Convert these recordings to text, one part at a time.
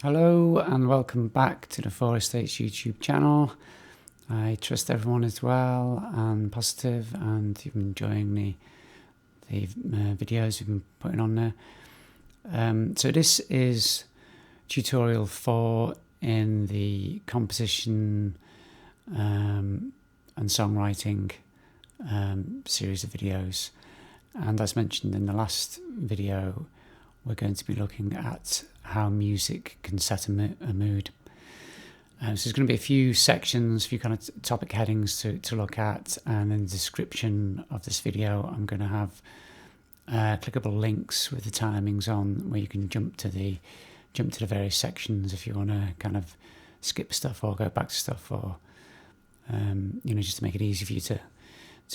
Hello and welcome back to the Four Estates YouTube channel. I trust everyone is well and positive and you've been enjoying the videos we've been putting on there. So this is tutorial 4 in the composition and songwriting series of videos. And as mentioned in the last video, we're going to be looking at how music can set a mood. So there's going to be a few sections, a few kind of topic headings to look at, and in the description of this video I'm going to have clickable links with the timings on, where you can jump to the various sections if you want to kind of skip stuff or go back to stuff, or just to make it easy for you to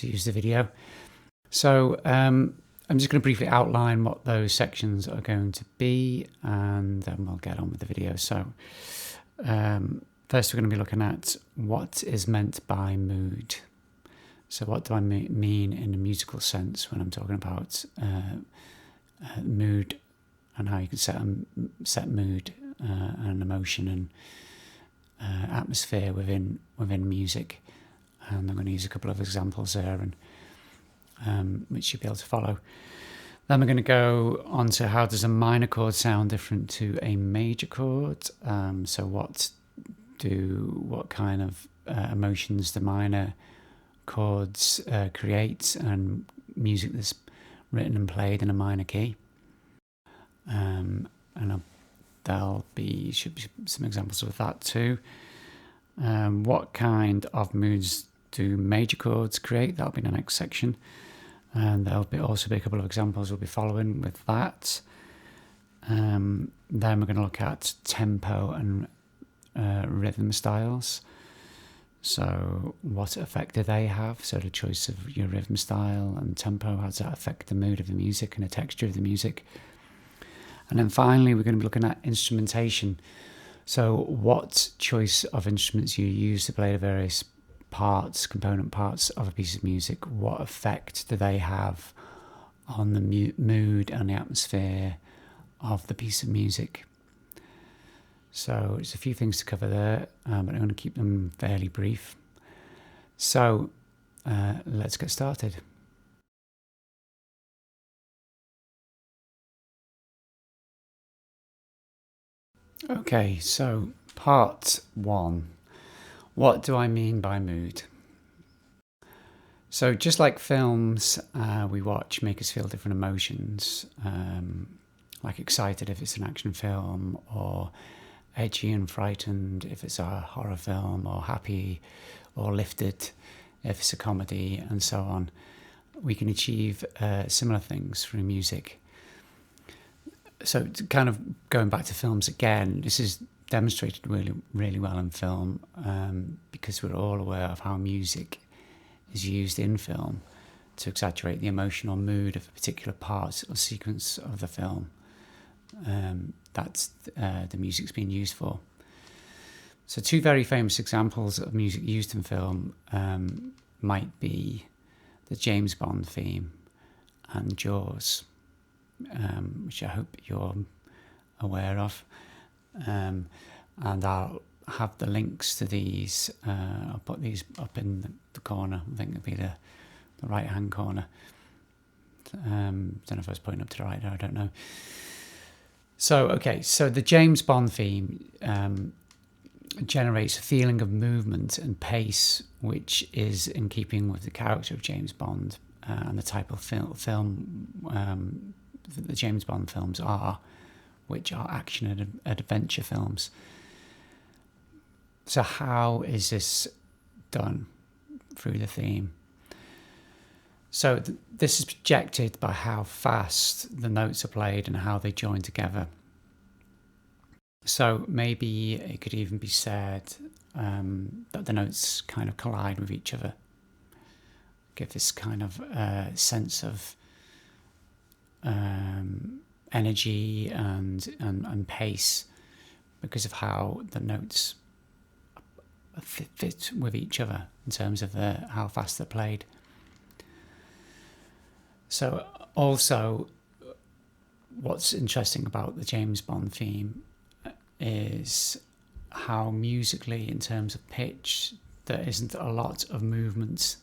use the video. So I'm just going to briefly outline what those sections are going to be, and then we'll get on with the video. So first we're going to be looking at what is meant by mood. So what do I mean in a musical sense when I'm talking about mood, and how you can set mood and emotion and atmosphere within music. And I'm going to use a couple of examples there, and which you'll be able to follow. Then we're going to go on to how does a minor chord sound different to a major chord. So what kind of emotions the minor chords create, and music that's written and played in a minor key. And should be some examples of that too. What kind of moods do major chords create? That'll be the next section. And there'll also be a couple of examples we'll be following with that. Then we're going to look at tempo and rhythm styles. So what effect do they have? So the choice of your rhythm style and tempo, how does that affect the mood of the music and the texture of the music? And then finally we're going to be looking at instrumentation. So what choice of instruments you use to play the various component parts of a piece of music, what effect do they have on the mood and the atmosphere of the piece of music? So there's a few things to cover there, but I'm going to keep them fairly brief. So let's get started. Okay, so part 1. What do I mean by mood? So just like films we watch make us feel different emotions, like excited if it's an action film, or edgy and frightened if it's a horror film, or happy or lifted if it's a comedy, and so on. We can achieve similar things through music. So kind of going back to films again, this is demonstrated really, really well in film, because we're all aware of how music is used in film to exaggerate the emotional mood of a particular part or sequence of the film. That's the music's being used for. So two very famous examples of music used in film might be the James Bond theme and Jaws, which I hope you're aware of. And I'll have the links to these. I'll put these up in the corner. I think it'll be the right hand corner. Don't know if I was pointing up to the right there, I don't know. So the James Bond theme generates a feeling of movement and pace, which is in keeping with the character of James Bond and the type of film that the James Bond films are, which are action and adventure films. So how is this done through the theme? So this is projected by how fast the notes are played and how they join together. So maybe it could even be said that the notes kind of collide with each other, give this kind of sense of energy and pace because of how the notes fit with each other in terms of how fast they're played. So also what's interesting about the James Bond theme is how musically, in terms of pitch, there isn't a lot of movement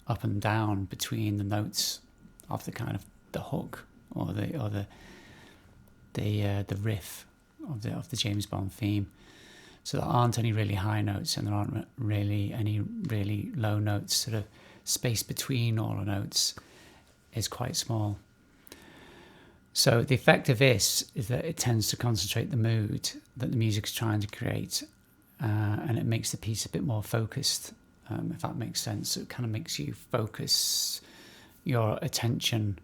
up and down between the notes of the kind of the hook or the riff of the James Bond theme. So there aren't any really high notes, and there aren't really any really low notes. Sort of space between all the notes is quite small. So the effect of this is that it tends to concentrate the mood that the music's trying to create, and it makes the piece a bit more focused, if that makes sense. So it kind of makes you focus your attention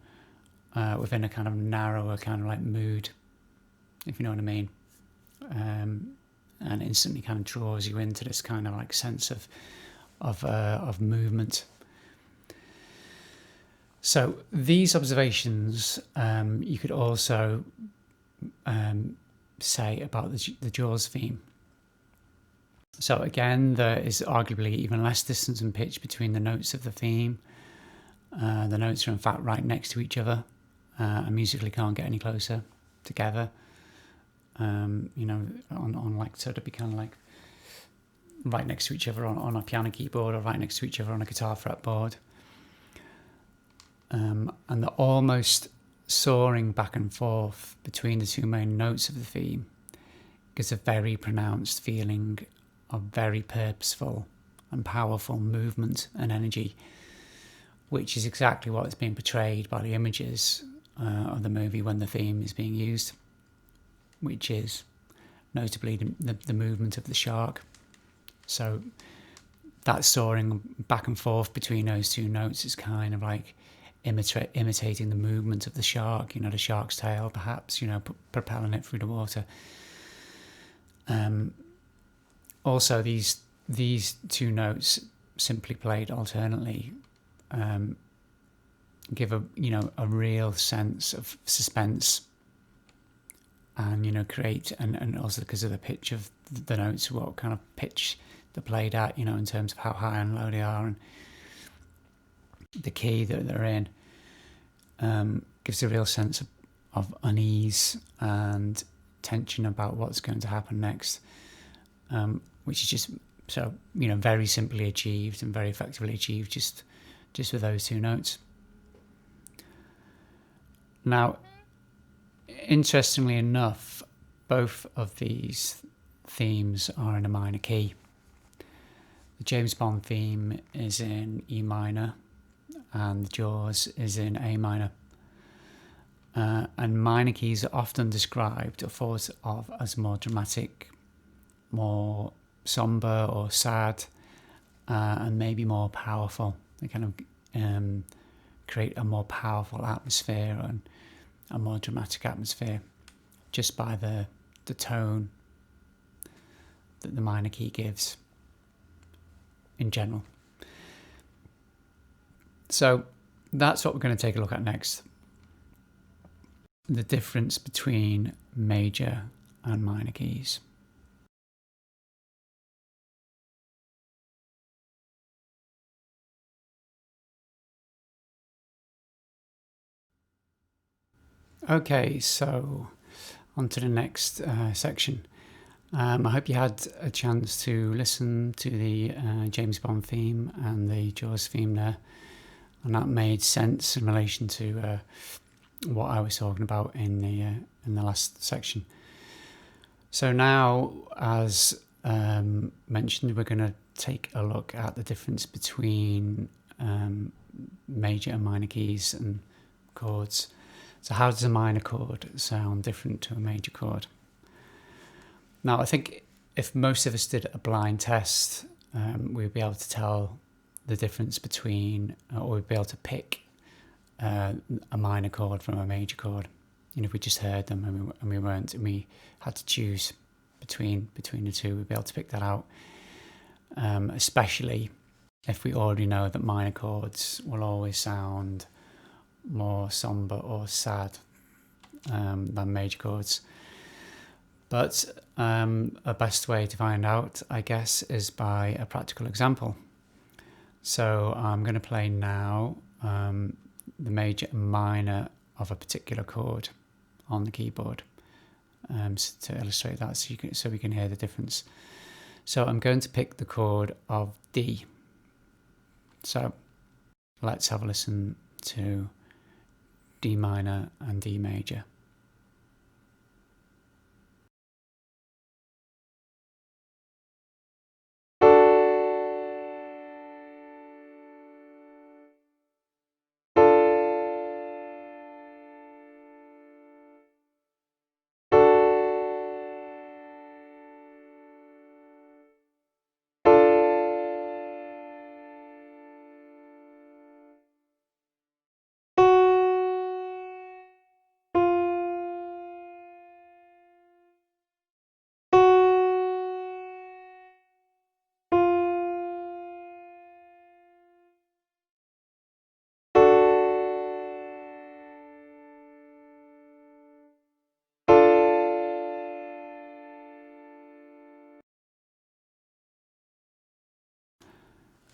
within a kind of narrower kind of like mood, if you know what I mean. And instantly kind of draws you into this kind of like sense of movement. So these observations you could also say about the Jaws theme. So again, there is arguably even less distance and pitch between the notes of the theme. The notes are in fact right next to each other, and musically can't get any closer together. On like sort of be kind of like right next to each other on a piano keyboard, or right next to each other on a guitar fretboard. And they're almost soaring back and forth between the two main notes of the theme gives a very pronounced feeling of very purposeful and powerful movement and energy, which is exactly what is being portrayed by the images of the movie when the theme is being used, which is notably the movement of the shark. So that soaring back and forth between those two notes is kind of like imitating the movement of the shark, the shark's tail perhaps, propelling it through the water. Also, these two notes simply played alternately give a real sense of suspense, and create and also because of the pitch of the notes, what kind of pitch they're played at, in terms of how high and low they are and the key that they're in, gives a real sense of unease and tension about what's going to happen next, which is just so very simply achieved and very effectively achieved just with those two notes. Now, interestingly enough, both of these themes are in a minor key. The James Bond theme is in E minor, and Jaws is in A minor. And minor keys are often described or thought of as more dramatic, more somber or sad, and maybe more powerful. They kind of create a more powerful atmosphere and a more dramatic atmosphere just by the tone that the minor key gives in general. So that's what we're going to take a look at next. The difference between major and minor keys. Okay, so on to the next section. I hope you had a chance to listen to the James Bond theme and the Jaws theme there, and that made sense in relation to what I was talking about in the last section. So now, as mentioned, we're going to take a look at the difference between major and minor keys and chords. So how does a minor chord sound different to a major chord? Now, I think if most of us did a blind test, we'd be able to tell the difference between, or we'd be able to pick a minor chord from a major chord. If we just heard them and we had to choose between the two, we'd be able to pick that out. Especially if we already know that minor chords will always sound more somber or sad than major chords. But a best way to find out, I guess, is by a practical example. So I'm going to play now the major and minor of a particular chord on the keyboard. to illustrate that, so we can hear the difference. So I'm going to pick the chord of D. So let's have a listen to D minor and D major.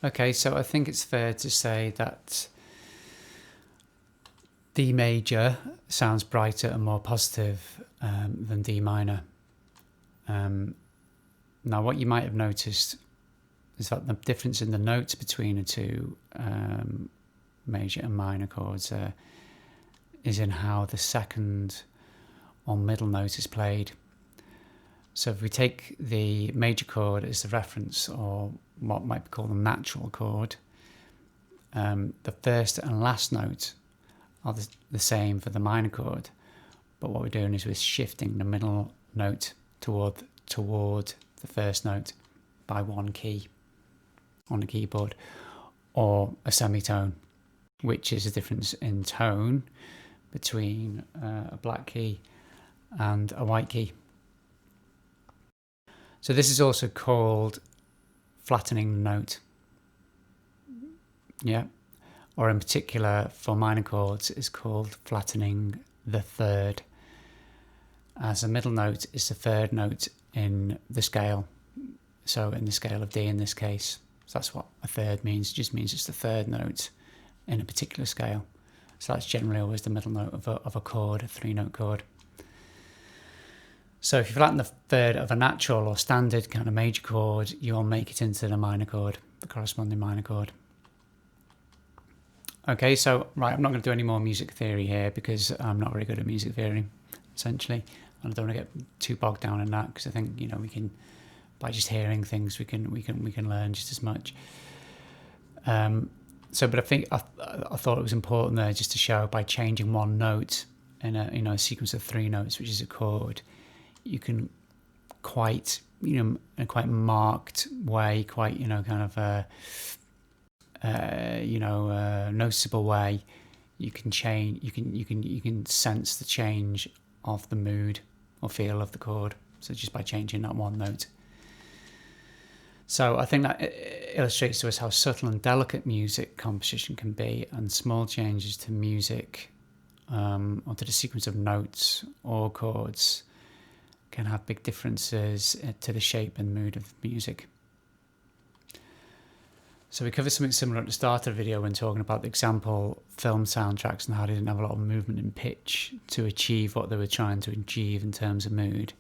Okay, so I think it's fair to say that D major sounds brighter and more positive than D minor. Now, what you might have noticed is that the difference in the notes between the two major and minor chords is in how the second or middle note is played. So if we take the major chord as the reference, or what might be called a natural chord, the first and last note are the same for the minor chord, but what we're doing is we're shifting the middle note toward the first note by one key on the keyboard, or a semitone, which is a difference in tone between a black key and a white key. So this is also called flattening the note. Yeah. Or in particular for minor chords, it's called flattening the third, as a middle note is the third note in the scale. So in the scale of D in this case. So that's what a third means. It just means it's the third note in a particular scale. So that's generally always the middle note of a chord, a 3-note chord. So if you flatten the third of a natural or standard kind of major chord, you'll make it into the minor chord, the corresponding minor chord. Okay, so right, I'm not going to do any more music theory here because I'm not very good at music theory, essentially. And I don't want to get too bogged down in that, because I think, we can, by just hearing things, we can learn just as much. But I think I thought it was important there just to show, by changing one note in a sequence of 3 notes, which is a chord, you can in a quite marked way, noticeable way, you can change. You can sense the change of the mood or feel of the chord. So just by changing that one note. So I think that illustrates to us how subtle and delicate music composition can be, and small changes to music or to the sequence of notes or chords can have big differences to the shape and mood of the music. So we covered something similar at the start of the video when talking about the example film soundtracks and how they didn't have a lot of movement in pitch to achieve what they were trying to achieve in terms of mood.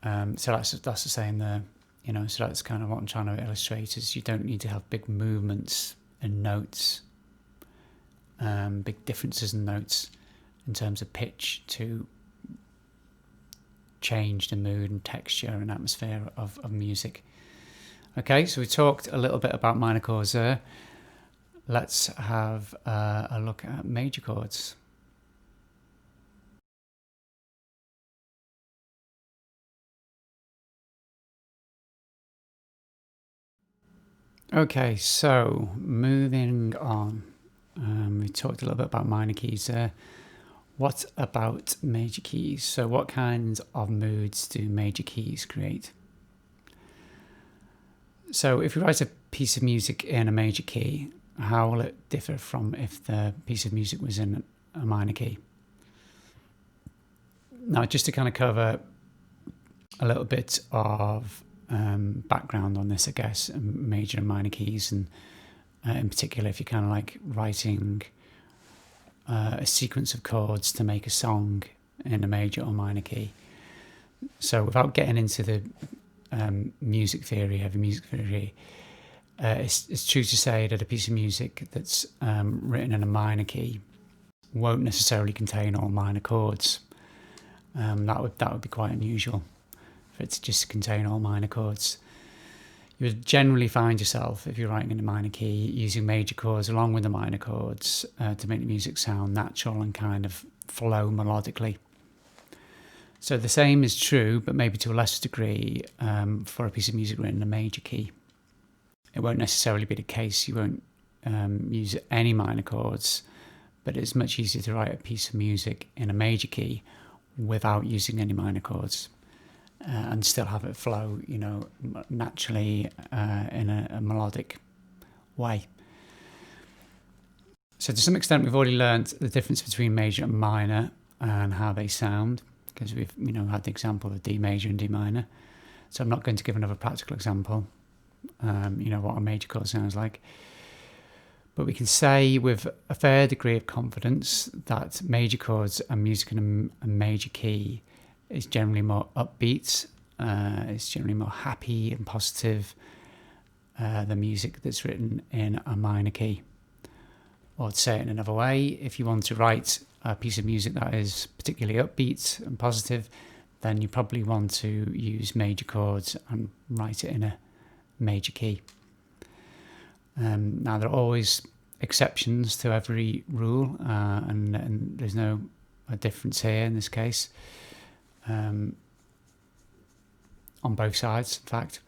So that's the saying there, so that's kind of what I'm trying to illustrate, is you don't need to have big movements in notes, big differences in notes in terms of pitch to change the mood and texture and atmosphere of music. Okay, so we talked a little bit about minor chords there. Let's have a look at major chords. Okay, so moving on. We talked a little bit about minor keys there. What about major keys? So what kinds of moods do major keys create? So if we write a piece of music in a major key, how will it differ from if the piece of music was in a minor key? Now, just to kind of cover a little bit of background on this, I guess, major and minor keys, and in particular, if you're kind of like writing a sequence of chords to make a song in a major or minor key. So without getting into the music theory, heavy music theory, it's true to say that a piece of music that's written in a minor key won't necessarily contain all minor chords. That would be quite unusual for it to just contain all minor chords. You would generally find yourself, if you're writing in a minor key, using major chords along with the minor chords to make the music sound natural and kind of flow melodically. So the same is true, but maybe to a lesser degree, for a piece of music written in a major key. It won't necessarily be the case. You won't use any minor chords, but it's much easier to write a piece of music in a major key without using any minor chords and still have it flow, naturally in a melodic way. So to some extent, we've already learned the difference between major and minor and how they sound, because we've had the example of D major and D minor. So I'm not going to give another practical example. What a major chord sounds like. But we can say with a fair degree of confidence that major chords and music in a major key is generally more upbeat, it's generally more happy and positive than music that's written in a minor key. Or to say it in another way, if you want to write a piece of music that is particularly upbeat and positive, then you probably want to use major chords and write it in a major key. Now there are always exceptions to every rule, and there's no difference here in this case, on both sides, in fact.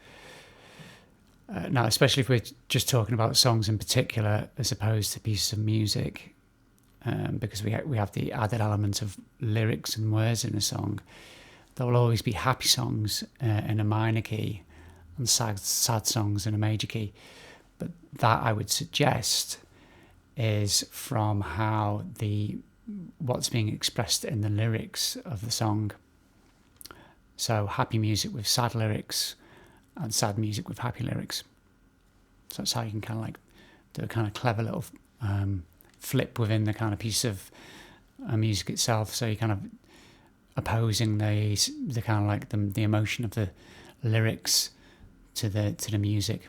Now, especially if we're just talking about songs in particular as opposed to pieces of music, because we have the added element of lyrics and words in a song, there will always be happy songs in a minor key and sad songs in a major key. But that, I would suggest, is from how what's being expressed in the lyrics of the song. So happy music with sad lyrics and sad music with happy lyrics. So that's how you can kind of like do a kind of clever little flip within the kind of piece of music itself. So you're kind of opposing the kind of like the emotion of the lyrics to the music,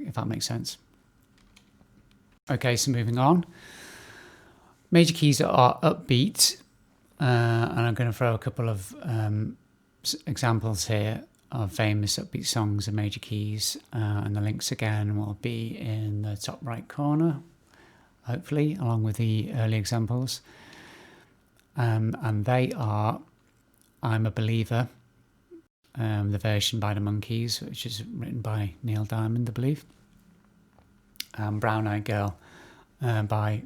if that makes sense. Okay, so moving on. Major keys are upbeat, and I'm going to throw a couple of examples here of famous upbeat songs in major keys, and the links again will be in the top right corner, hopefully, along with the early examples. And they are I'm a Believer, the version by the Monkees, which is written by Neil Diamond, I believe, and Brown Eyed Girl by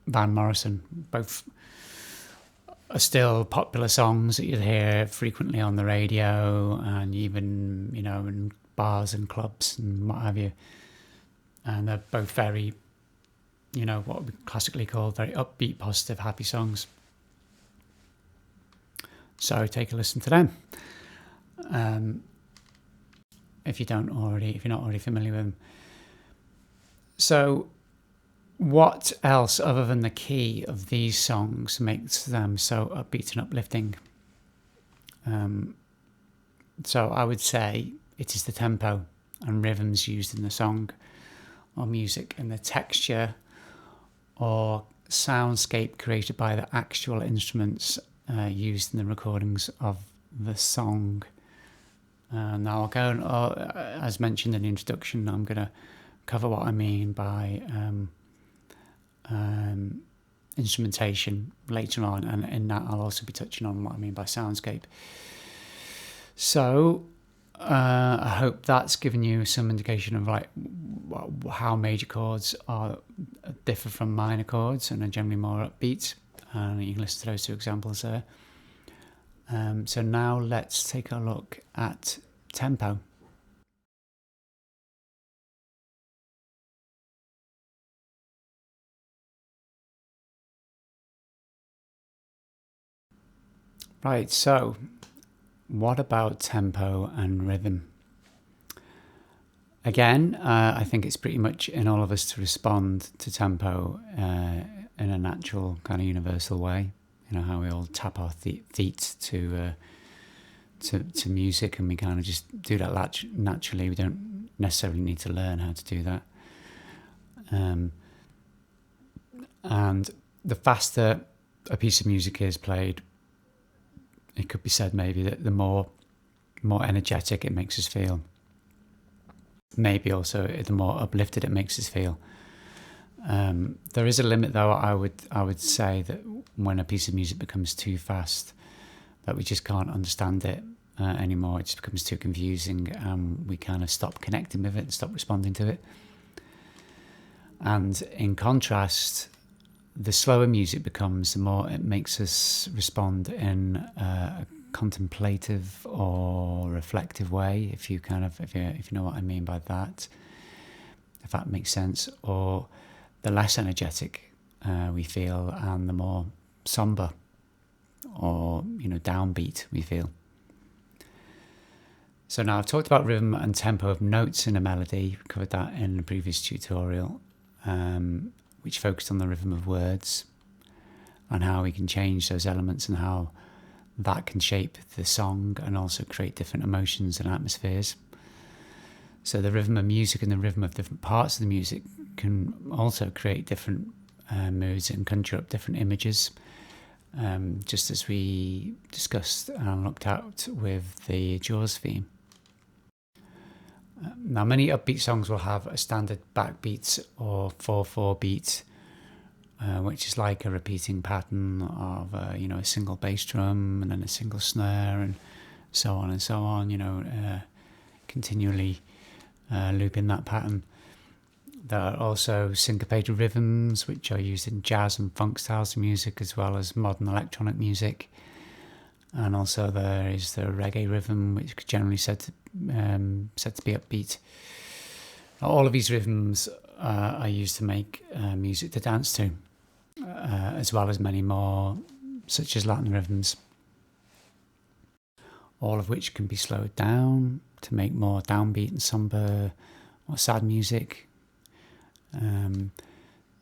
Van Morrison. Both are still popular songs that you'd hear frequently on the radio and even, in bars and clubs and what have you. And they're both very, what we classically call very upbeat, positive, happy songs. So take a listen to them. If you're not already familiar with them. So what else other than the key of these songs makes them so upbeat and uplifting? So I would say it is the tempo and rhythms used in the song or music, and the texture or soundscape created by the actual instruments used in the recordings of the song. Now I'll go, as mentioned in the introduction, I'm going to cover what I mean by instrumentation later on, and in that I'll also be touching on what I mean by soundscape. So I hope that's given you some indication of how major chords differ from minor chords and are generally more upbeat, and you can listen to those two examples there. So now let's take a look at tempo. Right, so what about tempo and rhythm? Again, I think it's pretty much in all of us to respond to tempo in a natural kind of universal way. You know, how we all tap our feet to music, and we kind of just do that naturally. We don't necessarily need to learn how to do that. And the faster a piece of music is played, it could be said maybe that the more energetic it makes us feel. Maybe also the more uplifted it makes us feel. There is a limit, though. I would say that when a piece of music becomes too fast, that we just can't understand it anymore. It just becomes too confusing, and we kind of stop connecting with it and stop responding to it. And in contrast, the slower music becomes, the more it makes us respond in a contemplative or reflective way, if you know what I mean by that, if that makes sense. Or the less energetic we feel, and the more somber or downbeat we feel. So now I've talked about rhythm and tempo of notes in a melody. We covered that in the previous tutorial, which focused on the rhythm of words and how we can change those elements and how that can shape the song and also create different emotions and atmospheres. So the rhythm of music and the rhythm of different parts of the music can also create different moods and conjure up different images, just as we discussed and looked at with the Jaws theme. Now, many upbeat songs will have a standard backbeat or 4/4 beat, which is like a repeating pattern of a single bass drum and then a single snare and so on and so on. Continually looping that pattern. There are also syncopated rhythms, which are used in jazz and funk styles of music, as well as modern electronic music. And also there is the reggae rhythm, which is generally said to be upbeat. All of these rhythms are used to make music to dance to, as well as many more, such as Latin rhythms, all of which can be slowed down to make more downbeat and somber or sad music.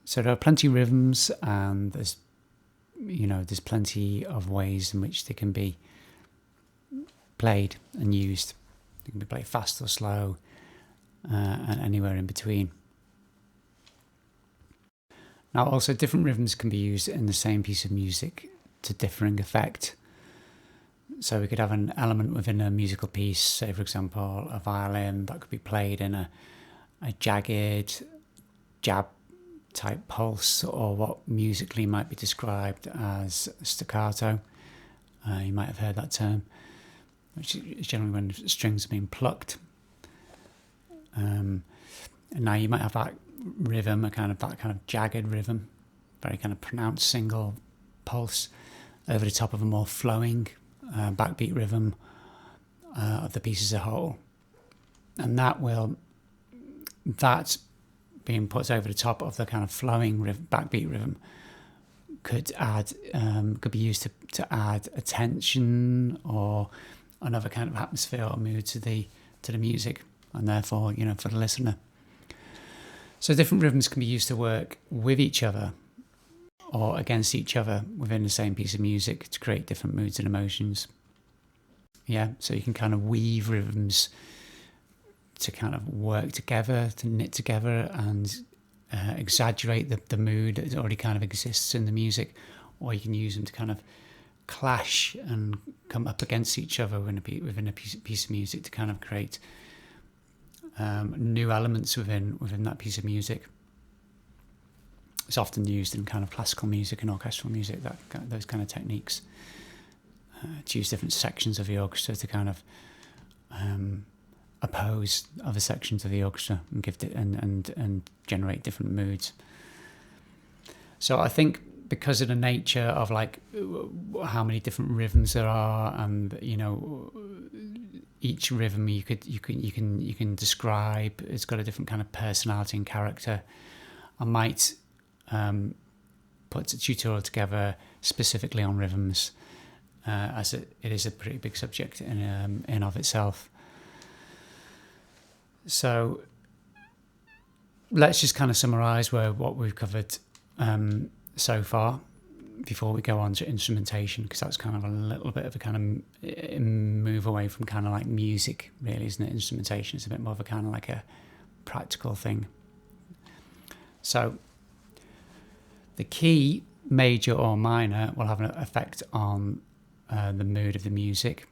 So there are plenty of rhythms, and there's plenty of ways in which they can be played and used. They can be played fast or slow, and anywhere in between. Now, also different rhythms can be used in the same piece of music to differing effect. So we could have an element within a musical piece, say for example a violin, that could be played in a jagged jab type pulse, or what musically might be described as staccato. You might have heard that term, which is generally when strings are being plucked. And now you might have that rhythm, that kind of jagged rhythm, very kind of pronounced single pulse over the top of a more flowing backbeat rhythm of the piece as a whole. And that being put over the top of the kind of flowing backbeat rhythm could be used to add a tension or another kind of atmosphere or mood to the music, and therefore for the listener. So different rhythms can be used to work with each other or against each other within the same piece of music to create different moods and emotions. Yeah, so you can kind of weave rhythms to kind of work together, to knit together and exaggerate the mood that already kind of exists in the music, or you can use them to kind of clash and come up against each other within a piece of music to kind of create new elements within that piece of music. It's often used in kind of classical music and orchestral music, those kind of techniques, to use different sections of the orchestra to kind of oppose other sections of the orchestra and give and generate different moods. So I think because of the nature of like how many different rhythms there are, and each rhythm you can describe, it's got a different kind of personality and character. I might put a tutorial together specifically on rhythms, as it is a pretty big subject in of itself. So let's just kind of summarise what we've covered so far. before we go on to instrumentation, because that's kind of a little bit of a kind of move away from kind of like music, really, isn't it? Instrumentation is a bit more of a kind of like a practical thing. So the key, major or minor, will have an effect on the mood of the music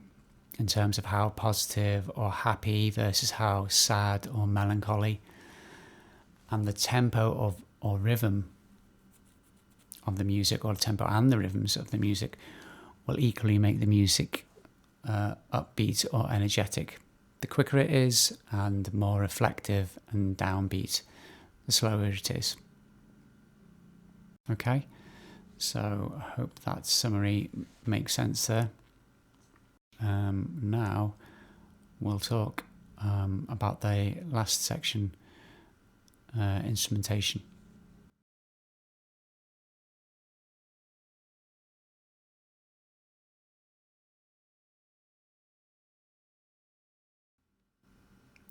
in terms of how positive or happy versus how sad or melancholy, and the tempo of or rhythm of the music, or the tempo and the rhythms of the music, will equally make the music upbeat or energetic. The quicker it is and more reflective and downbeat, the slower it is. Okay, so I hope that summary makes sense there. Now we'll talk about the last section, instrumentation.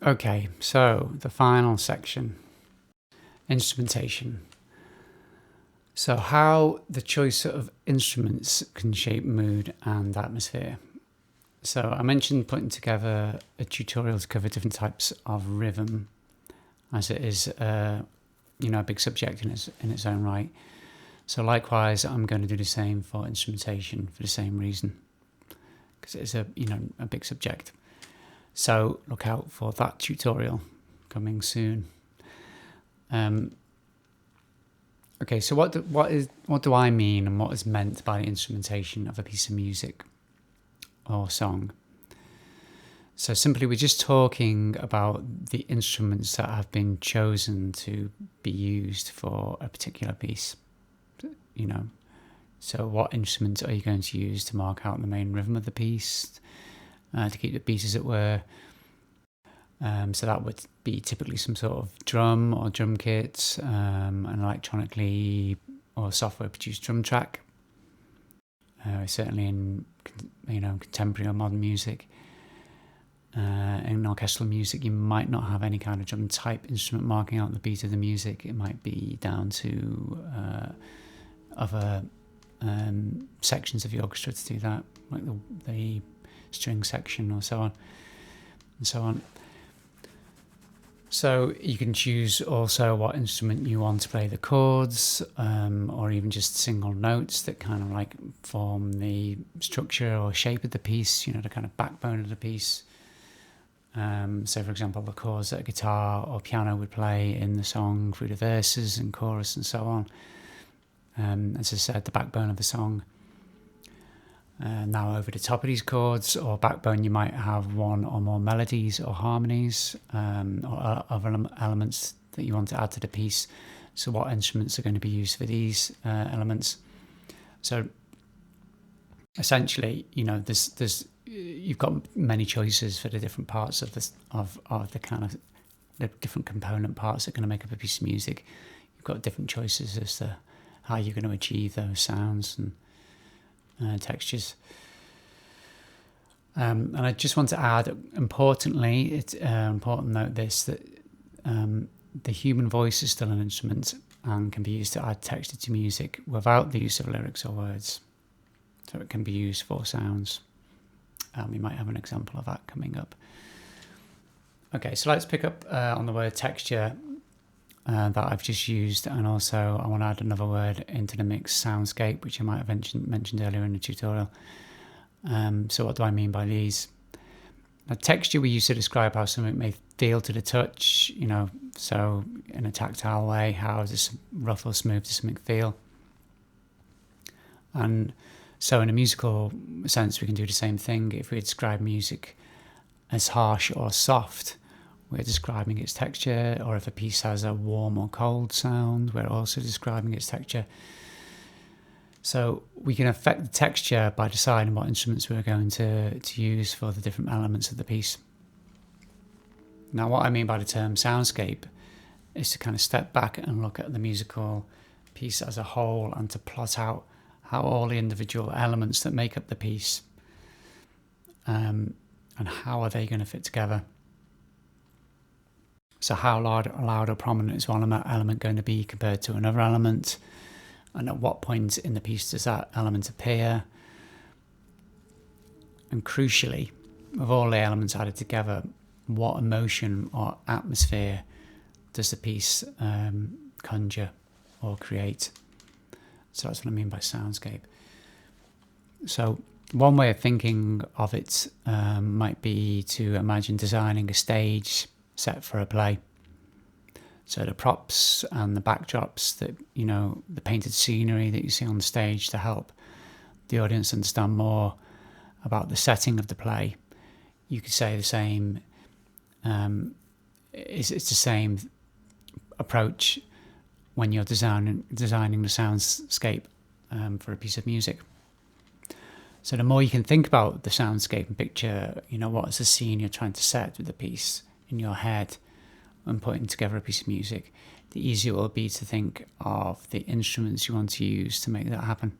Okay, so the final section, instrumentation. So how the choice of instruments can shape mood and atmosphere. So I mentioned putting together a tutorial to cover different types of rhythm, as it is a big subject in its own right. So likewise, I'm going to do the same for instrumentation for the same reason, because it is a big subject. So look out for that tutorial coming soon. Okay, so what do I mean, and what is meant by the instrumentation of a piece of music or song? So simply, we're just talking about the instruments that have been chosen to be used for a particular piece. So what instruments are you going to use to mark out the main rhythm of the piece, to keep the beat, as it were? So that would be typically some sort of drum or drum kit, an electronically or software produced drum track. Certainly in contemporary or modern music. In orchestral music, you might not have any kind of drum type instrument marking out the beat of the music. It might be down to other sections of the orchestra to do that, like the string section or so on and so on. So you can choose also what instrument you want to play the chords, or even just single notes that kind of like form the structure or shape of the piece, the kind of backbone of the piece. So for example, the chords that a guitar or piano would play in the song through the verses and chorus and so on. As I said, the backbone of the song. Now over the top of these chords or backbone, you might have one or more melodies or harmonies, or other elements that you want to add to the piece. So what instruments are going to be used for these elements? So essentially, there's you've got many choices for the different parts of this of the kind of the different component parts that are going to make up a piece of music. You've got different choices as to how you're going to achieve those sounds and textures. And I just want to add, importantly, it's important to note this, that the human voice is still an instrument and can be used to add texture to music without the use of lyrics or words. So it can be used for sounds. We might have an example of that coming up. Okay, so let's pick up on the word texture that I've just used, and also I want to add another word into the mix, soundscape, which I might have mentioned earlier in the tutorial. So what do I mean by these? Now, texture we use to describe how something may feel to the touch, so in a tactile way, how does this rough or smooth does something feel? And so in a musical sense, we can do the same thing. If we describe music as harsh or soft, we're describing its texture, or if a piece has a warm or cold sound, we're also describing its texture. So we can affect the texture by deciding what instruments we're going to use for the different elements of the piece. Now, what I mean by the term soundscape is to kind of step back and look at the musical piece as a whole and to plot out how all the individual elements that make up the piece and how are they going to fit together. So how loud or prominent is one element going to be compared to another element? and at what point in the piece does that element appear. And crucially, with all the elements added together, what emotion or atmosphere does the piece conjure or create? So that's what I mean by soundscape. So one way of thinking of it might be to imagine designing a stage set for a play. So the props and the backdrops, that the painted scenery that you see on the stage to help the audience understand more about the setting of the play. You could say the same. It's the same approach when you're designing the soundscape for a piece of music. So the more you can think about the soundscape and picture, what is the scene you're trying to set with the piece in your head when putting together a piece of music, the easier it will be to think of the instruments you want to use to make that happen.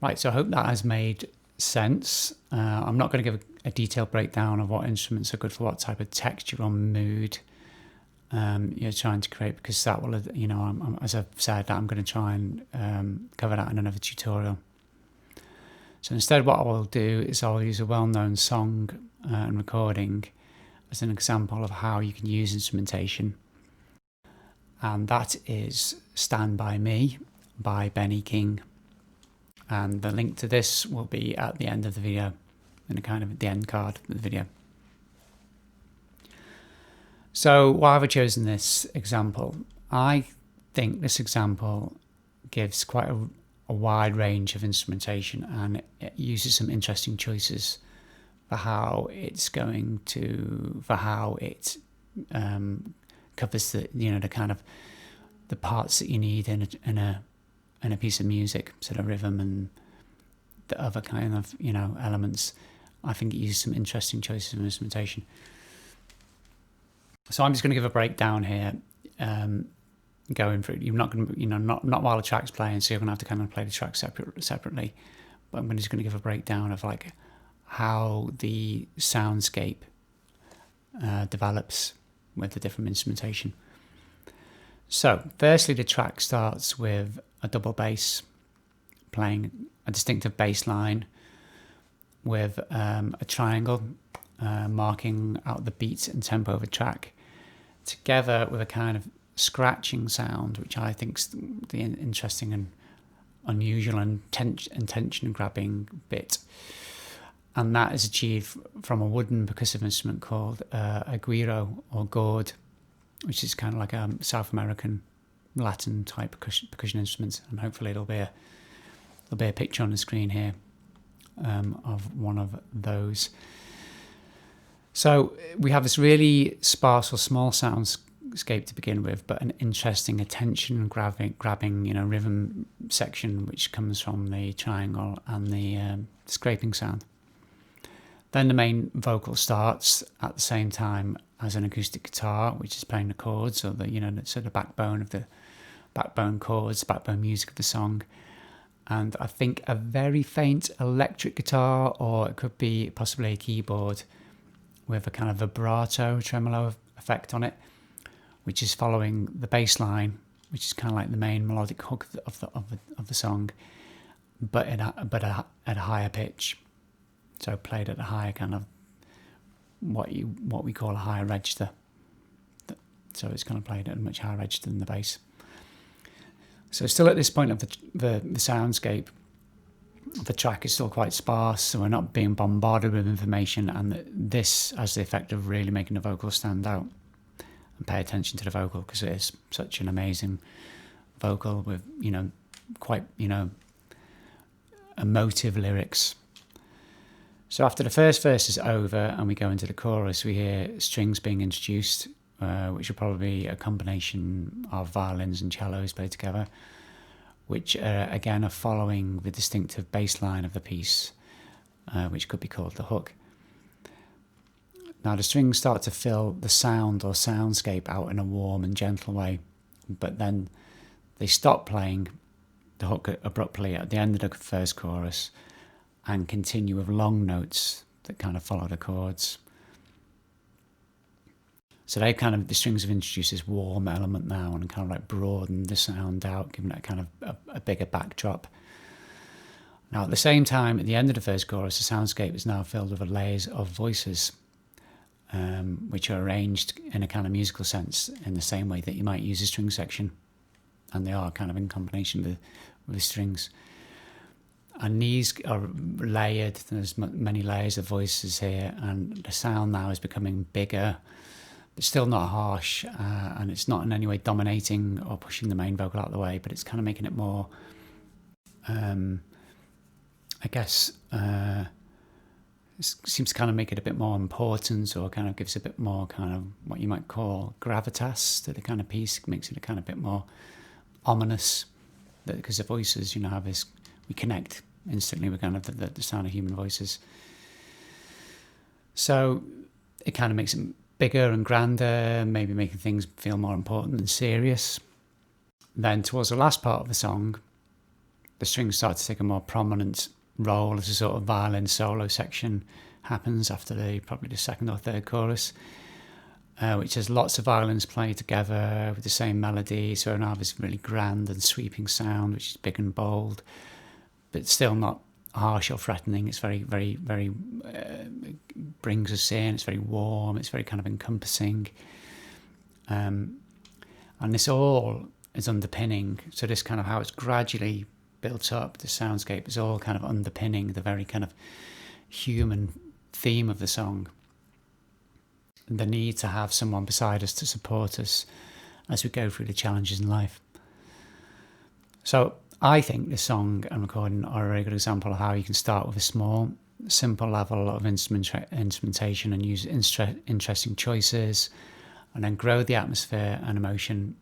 Right, so I hope that has made sense. I'm not going to give a detailed breakdown of what instruments are good for what type of texture or mood you're trying to create, because that will, as I've said, I'm going to try and cover that in another tutorial. So instead, what I will do is I'll use a well-known song and recording as an example of how you can use instrumentation. And that is Stand By Me by Benny King. And the link to this will be at the end of the video, in a kind of the end card of the video. So why have I chosen this example? I think this example gives quite a wide range of instrumentation, and it uses some interesting choices for how it covers the kind of the parts that you need in a piece of music, sort of rhythm and the other kind of elements. I think it uses some interesting choices of instrumentation. So I'm just going to give a breakdown here, going through. You're not going to, not while the track's playing, so you're going to have to kind of play the track separately. But I'm just going to give a breakdown of like how the soundscape develops with the different instrumentation. So firstly, the track starts with a double bass playing a distinctive bass line with a triangle marking out the beat and tempo of a track, together with a kind of scratching sound, which I think is the interesting and unusual and tension grabbing bit. And that is achieved from a wooden percussive instrument called a guiro or gourd, which is kind of like a South American Latin type percussion instrument. And hopefully there'll be a picture on the screen here of one of those. So we have this really sparse or small soundscape to begin with, but an interesting attention grabbing rhythm section, which comes from the triangle and the scraping sound. Then the main vocal starts at the same time as an acoustic guitar, which is playing the chords, or the sort of backbone of the backbone chords, backbone music of the song. And I think a very faint electric guitar, or it could be possibly a keyboard with a kind of vibrato tremolo effect on it, which is following the bass line, which is kind of like the main melodic hook of the song, but at a higher pitch. So played at a higher kind of what we call a higher register. So it's kind of played at a much higher register than the bass. So still at this point of the soundscape, the track is still quite sparse, so we're not being bombarded with information, and this has the effect of really making the vocal stand out. And pay attention to the vocal, because it is such an amazing vocal with quite emotive lyrics. So after the first verse is over and we go into the chorus, we hear strings being introduced, which are probably a combination of violins and cellos played together, which again are following the distinctive bass line of the piece, which could be called the hook. Now the strings start to fill the sound or soundscape out in a warm and gentle way, but then they stop playing the hook abruptly at the end of the first chorus and continue with long notes that kind of follow the chords. So the strings have introduced this warm element now and kind of like broadened the sound out, giving it kind of a bigger backdrop. Now, at the same time, at the end of the first chorus, the soundscape is now filled with layers of voices, which are arranged in a kind of musical sense in the same way that you might use a string section. And they are kind of in combination with the strings. And these are layered. There's many layers of voices here, and the sound now is becoming bigger, but still not harsh, and it's not in any way dominating or pushing the main vocal out of the way, but it's kind of making it more, it seems to kind of make it a bit more important, or kind of gives a bit more kind of what you might call gravitas to the kind of piece, makes it a kind of bit more ominous, because the voices, have this, we connect instantly with kind of the sound of human voices. So it kind of makes it bigger and grander, maybe making things feel more important and serious. Then towards the last part of the song, the strings start to take a more prominent role as a sort of violin solo section happens after probably the second or third chorus, which has lots of violins playing together with the same melody. So now this really grand and sweeping sound, which is big and bold, but still not harsh or threatening. It's very, very, very, brings us in. It's very warm. It's very kind of encompassing. And this all is underpinning. So this kind of how it's gradually built up, the soundscape is all kind of underpinning the very kind of human theme of the song. The need to have someone beside us to support us as we go through the challenges in life. So I think this song and recording are a very good example of how you can start with a small, simple level of instrumentation and use interesting choices, and then grow the atmosphere and emotion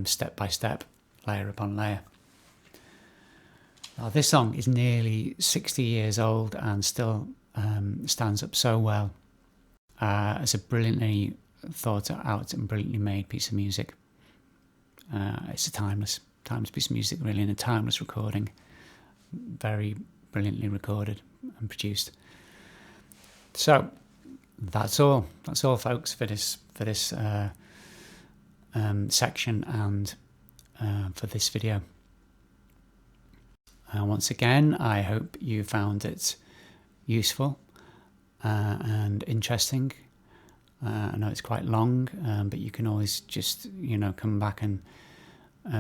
step by step, layer upon layer. Now, this song is nearly 60 years old and still stands up so well. It's a brilliantly thought out and brilliantly made piece of music. It's a timeless piece of music, really, and a timeless recording. Very brilliantly recorded and produced. So that's all, folks, for this section and for this video. Once again, I hope you found it useful and interesting. I know it's quite long, but you can always just come back and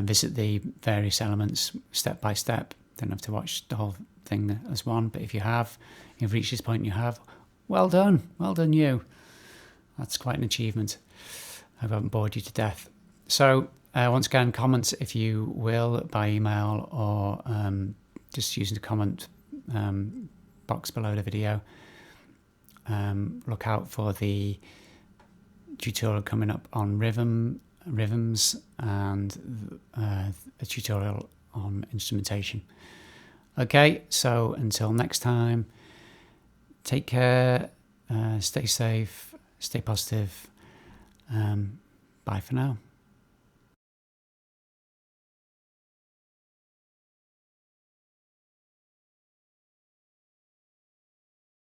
visit the various elements step by step. Don't have to watch the whole thing as one, but if you've reached this point, well done you. That's quite an achievement. I hope I haven't bored you to death. So once again, comments if you will by email or just using the comment box below the video. Look out for the tutorial coming up on rhythms and a tutorial on instrumentation. Okay, so until next time, take care, stay safe, stay positive. Bye for now.